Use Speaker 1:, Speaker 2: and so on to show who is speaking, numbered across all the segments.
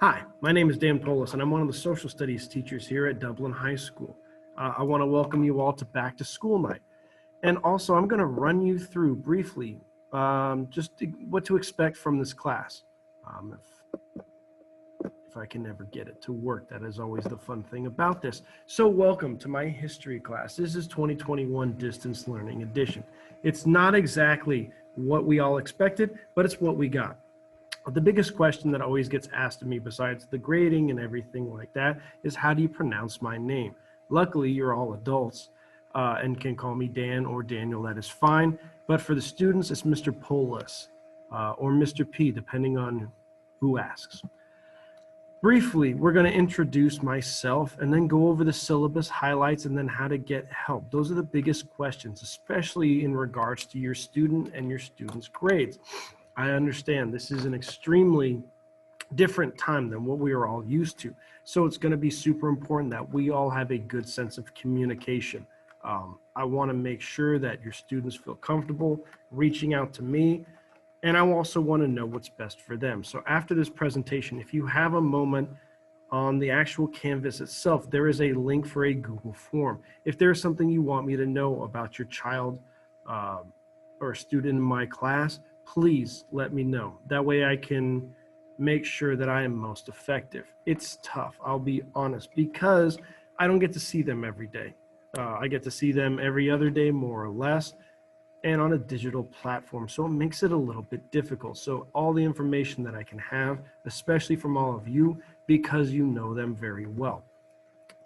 Speaker 1: Hi, my name is Dan Polis, and I'm one of the social studies teachers here at Dublin High School. I want to welcome you all to Back to School Night. And also, I'm going to run you through briefly what to expect from this class. If I can never get it to work, that is always the fun thing about this. So welcome to my history class. This is 2021 Distance Learning Edition. It's not exactly what we all expected, but it's what we got. The biggest question that always gets asked of me, besides the grading and everything like that, is how do you pronounce my name? Luckily, you're all adults and can call me Dan or Daniel. That is fine. But for the students, it's Mr. Polis or Mr. P, depending on who asks. Briefly, we're going to introduce myself and then go over the syllabus highlights and then how to get help. Those are the biggest questions, especially in regards to your student and your student's grades. I understand this is an extremely different time than what we are all used to. So it's going to be super important that we all have a good sense of communication. I want to make sure that your students feel comfortable reaching out to me, and I also want to know what's best for them. So after this presentation, if you have a moment on the actual Canvas itself, there is a link for a Google form. If there's something you want me to know about your child or student in my class, please let me know. That way I can make sure that I am most effective. It's tough, I'll be honest, because I don't get to see them every day. I get to see them every other day, more or less, and on a digital platform. So it makes it a little bit difficult. So all the information that I can have, especially from all of you, because you know them very well.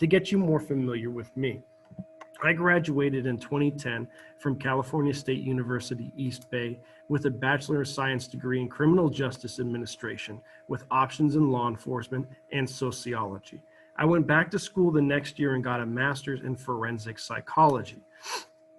Speaker 1: To get you more familiar with me, I graduated in 2010 from California State University, East Bay, with a Bachelor of Science degree in Criminal Justice Administration with options in law enforcement and sociology. I went back to school the next year and got a master's in forensic psychology.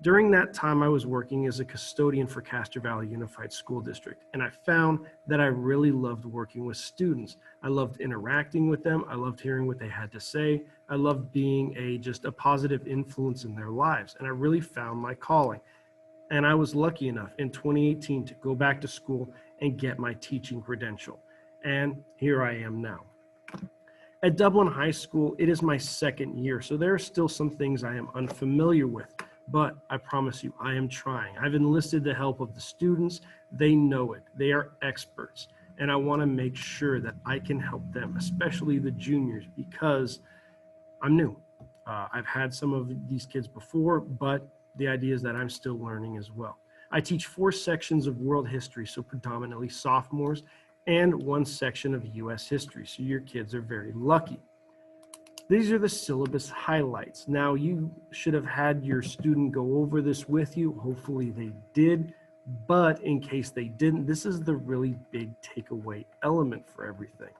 Speaker 1: During that time, I was working as a custodian for Castro Valley Unified School District, and I found that I really loved working with students. I loved interacting with them. I loved hearing what they had to say. I loved being just a positive influence in their lives, and I really found my calling. And I was lucky enough in 2018 to go back to school and get my teaching credential. And here I am now. At Dublin High School, it is my second year, so there are still some things I am unfamiliar with. But I promise you, I am trying. I've enlisted the help of the students. They know it. They are experts. And I want to make sure that I can help them, especially the juniors, because I'm new. I've had some of these kids before, but the idea is that I'm still learning as well. I teach 4 sections of world history, so predominantly sophomores, and 1 section of US history, so your kids are very lucky. These are the syllabus highlights. Now, you should have had your student go over this with you. Hopefully they did, but in case they didn't, this is the really big takeaway element for everything.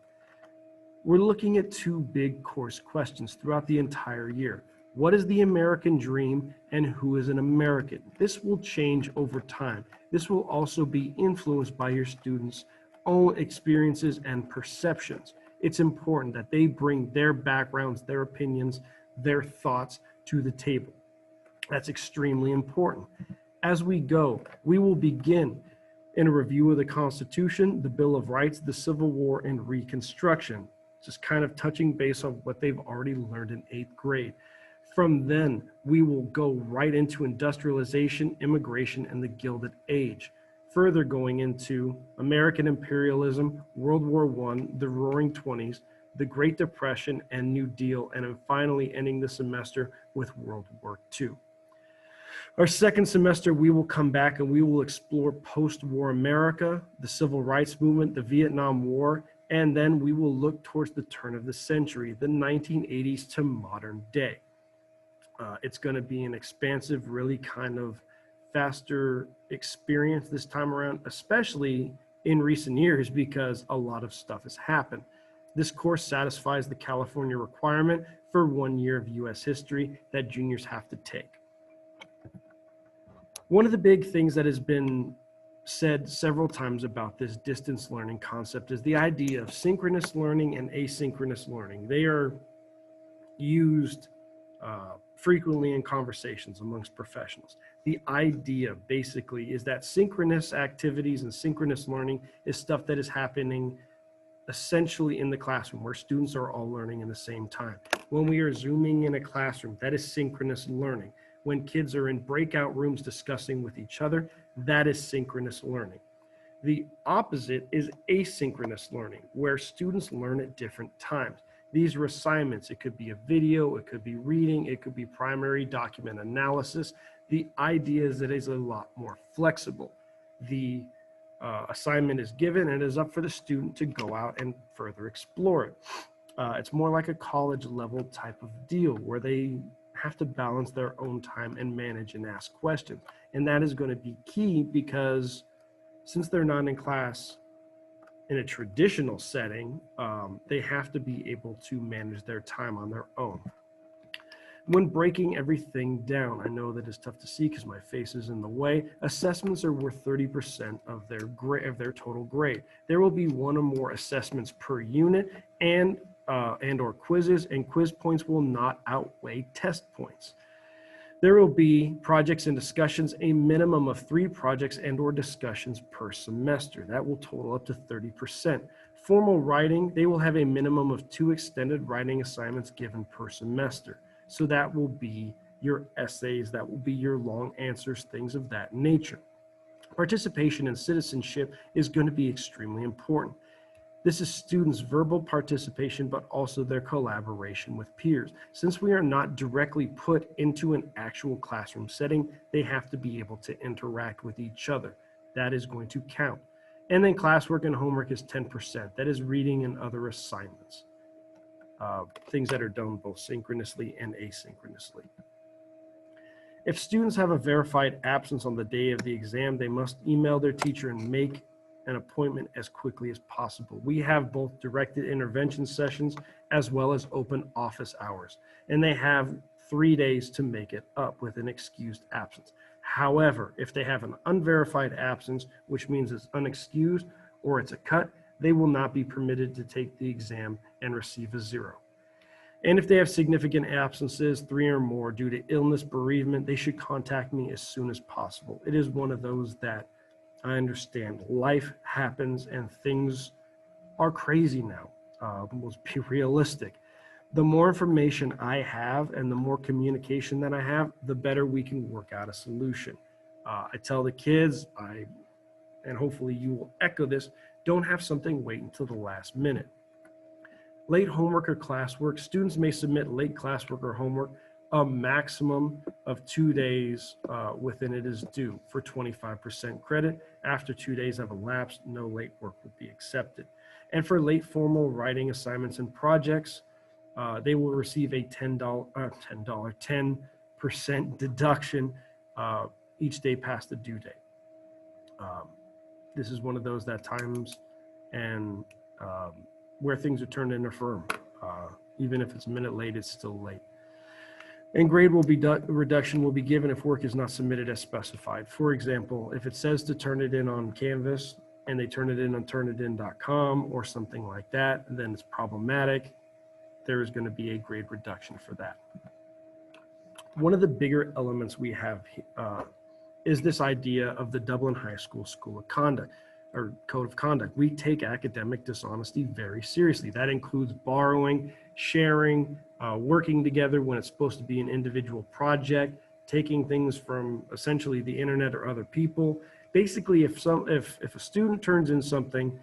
Speaker 1: We're looking at 2 big course questions throughout the entire year. What is the American dream and who is an American? This will change over time. This will also be influenced by your students' own experiences and perceptions. It's important that they bring their backgrounds, their opinions, their thoughts to the table. That's extremely important. As we go, we will begin in a review of the Constitution, the Bill of Rights, the Civil War, and Reconstruction, just kind of touching base on what they've already learned in 8th grade. From then, we will go right into industrialization, immigration, and the Gilded Age. Further going into American imperialism, World War I, the Roaring '20s, the Great Depression, and New Deal, and then finally ending the semester with World War II. Our second semester, we will come back and we will explore post-war America, the Civil Rights Movement, the Vietnam War, and then we will look towards the turn of the century, the 1980s to modern day. It's going to be an expansive, really kind of faster experience this time around, especially in recent years because a lot of stuff has happened. This course satisfies the California requirement for 1 year of US history that juniors have to take. One of the big things that has been said several times about this distance learning concept is the idea of synchronous learning and asynchronous learning. They are used frequently in conversations amongst professionals. The idea basically is that synchronous activities and synchronous learning is stuff that is happening essentially in the classroom where students are all learning in the same time. When we are Zooming in a classroom, that is synchronous learning. When kids are in breakout rooms discussing with each other, that is synchronous learning. The opposite is asynchronous learning, where students learn at different times. These are assignments. It could be a video, it could be reading, it could be primary document analysis. The idea is that it is a lot more flexible. The assignment is given and it is up for the student to go out and further explore it. It's more like a college level type of deal where they have to balance their own time and manage and ask questions. And that is going to be key because since they're not in class in a traditional setting, they have to be able to manage their time on their own. When breaking everything down, I know that it's tough to see because my face is in the way. Assessments are worth 30% of their total grade. There will be one or more assessments per unit and or quizzes, and quiz points will not outweigh test points. There will be projects and discussions, a minimum of 3 projects and or discussions per semester. That will total up to 30%. Formal writing, they will have a minimum of 2 extended writing assignments given per semester. So that will be your essays, that will be your long answers, things of that nature. Participation in citizenship is going to be extremely important. This is students' verbal participation, but also their collaboration with peers. Since we are not directly put into an actual classroom setting, they have to be able to interact with each other. That is going to count. And then classwork and homework is 10%. That is reading and other assignments. Things that are done both synchronously and asynchronously. If students have a verified absence on the day of the exam, they must email their teacher and make an appointment as quickly as possible. We have both directed intervention sessions as well as open office hours, and they have 3 days to make it up with an excused absence. However, if they have an unverified absence, which means it's unexcused or it's a cut, they will not be permitted to take the exam and receive a 0. And if they have significant absences, 3 or more due to illness, bereavement, they should contact me as soon as possible. It is one of those that I understand. Life happens and things are crazy now. Let's be realistic. The more information I have and the more communication that I have, the better we can work out a solution. I tell the kids, and hopefully you will echo this, don't have something wait until the last minute. Late homework or classwork, students may submit late classwork or homework a maximum of 2 days within it is due for 25% credit. After 2 days have elapsed, no late work would be accepted. And for late formal writing assignments and projects, they will receive a 10% deduction each day past the due date. This is one of those that times and where things are turned into firm. Even if it's a minute late, it's still late. And grade will be reduction will be given if work is not submitted as specified. For example, if it says to turn it in on Canvas and they turn it in on turnitin.com or something like that, then it's problematic. There is going to be a grade reduction for that. One of the bigger elements we have is this idea of the Dublin High School School of Conduct or Code of Conduct. We take academic dishonesty very seriously. That includes borrowing, sharing, working together when it's supposed to be an individual project, taking things from essentially the internet or other people. Basically, if a student turns in something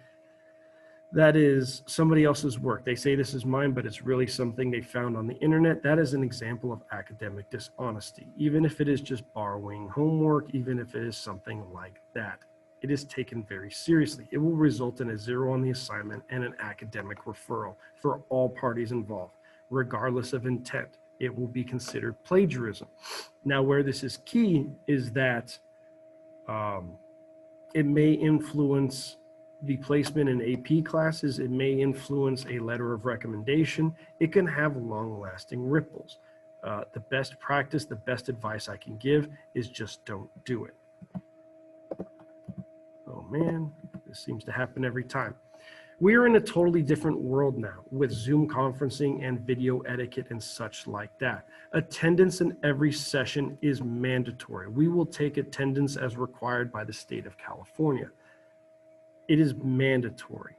Speaker 1: that is somebody else's work, they say this is mine, but it's really something they found on the internet, that is an example of academic dishonesty. Even if it is just borrowing homework, even if it is something like that, it is taken very seriously. It will result in a 0 on the assignment and an academic referral for all parties involved, regardless of intent. It will be considered plagiarism. Now, where this is key is that it may influence the placement in AP classes. It may influence a letter of recommendation. It can have long-lasting ripples. The best practice, the best advice I can give is just don't do it. Oh man, this seems to happen every time. We are in a totally different world now with Zoom conferencing and video etiquette and such like that. Attendance in every session is mandatory. We will take attendance as required by the state of California. It is mandatory.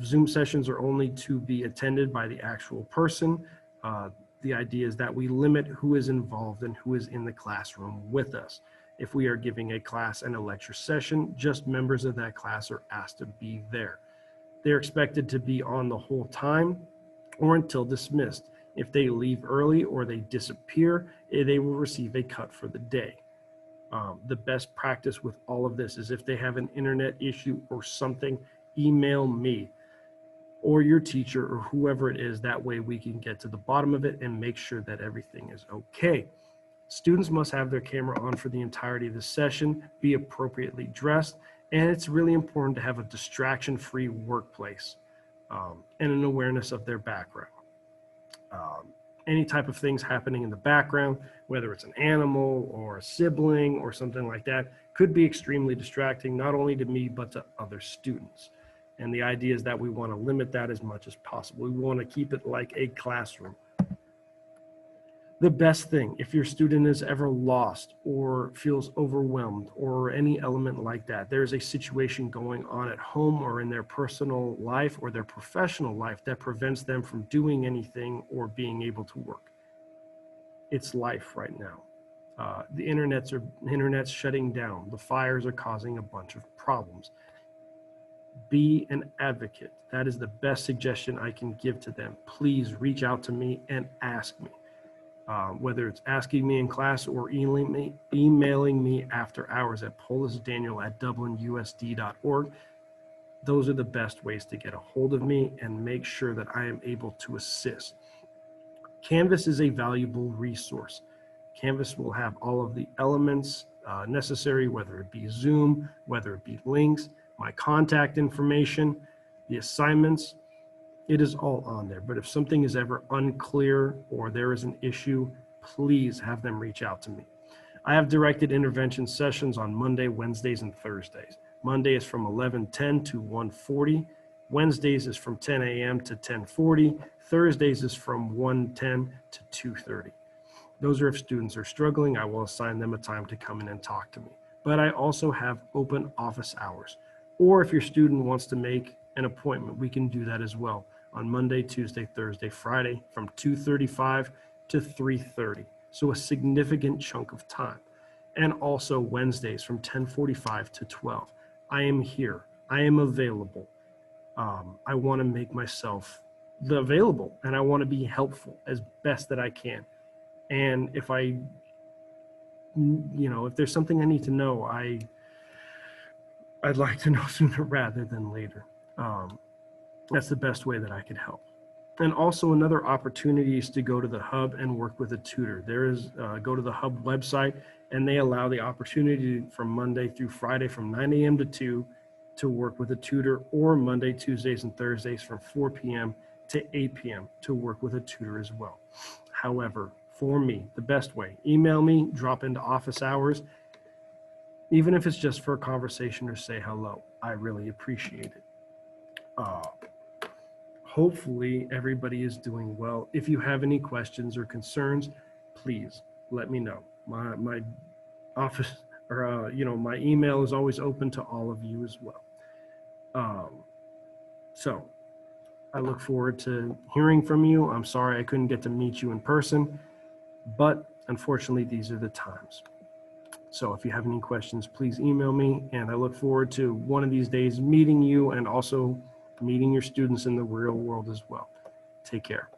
Speaker 1: Zoom sessions are only to be attended by the actual person. The idea is that we limit who is involved and who is in the classroom with us. If we are giving a class and a lecture session, just members of that class are asked to be there. They're expected to be on the whole time or until dismissed. If they leave early or they disappear, they will receive a cut for the day. The best practice with all of this is if they have an internet issue or something, email me or your teacher or whoever it is. That way we can get to the bottom of it and make sure that everything is okay. Students must have their camera on for the entirety of the session, be appropriately dressed, and it's really important to have a distraction-free workplace and an awareness of their background. Any type of things happening in the background, whether it's an animal or a sibling or something like that, could be extremely distracting, not only to me, but to other students. And the idea is that we want to limit that as much as possible. We want to keep it like a classroom. The best thing, if your student is ever lost or feels overwhelmed or any element like that, there's a situation going on at home or in their personal life or their professional life that prevents them from doing anything or being able to work. It's life right now. The internet's shutting down. The fires are causing a bunch of problems. Be an advocate. That is the best suggestion I can give to them. Please reach out to me and ask me. Whether it's asking me in class or emailing me after hours at polisdaniel@dublinusd.org. Those are the best ways to get a hold of me and make sure that I am able to assist. Canvas is a valuable resource. Canvas will have all of the elements necessary, whether it be Zoom, whether it be links, my contact information, the assignments. It is all on there. But if something is ever unclear or there is an issue, please have them reach out to me. I have directed intervention sessions on Monday, Wednesdays, and Thursdays. Monday is from 11:10 to 1:40. Wednesdays is from 10 a.m. to 10:40. Thursdays is from 1:10 to 2:30. Those are if students are struggling, I will assign them a time to come in and talk to me. But I also have open office hours. Or if your student wants to make an appointment, we can do that as well. On Monday, Tuesday, Thursday, Friday from 2:35 to 3:30. So a significant chunk of time. And also Wednesdays from 10:45 to 12. I am here. I am available. I want to make myself available and I want to be helpful as best that I can. And if if there's something I need to know, I'd like to know sooner rather than later. That's the best way that I could help. And also another opportunity is to go to the hub and work with a tutor. Go to the hub website and they allow the opportunity from Monday through Friday from 9 a.m. to 2 to work with a tutor, or Monday, Tuesdays, and Thursdays from 4 p.m. to 8 p.m. to work with a tutor as well. However, for me, the best way, email me, drop into office hours, even if it's just for a conversation or say hello. I really appreciate it. Hopefully everybody is doing well. If you have any questions or concerns, please let me know. My office or my email is always open to all of you as well. So I look forward to hearing from you. I'm sorry I couldn't get to meet you in person, but unfortunately these are the times. So if you have any questions, please email me, and I look forward to one of these days meeting you and also meeting your students in the real world as well. Take care.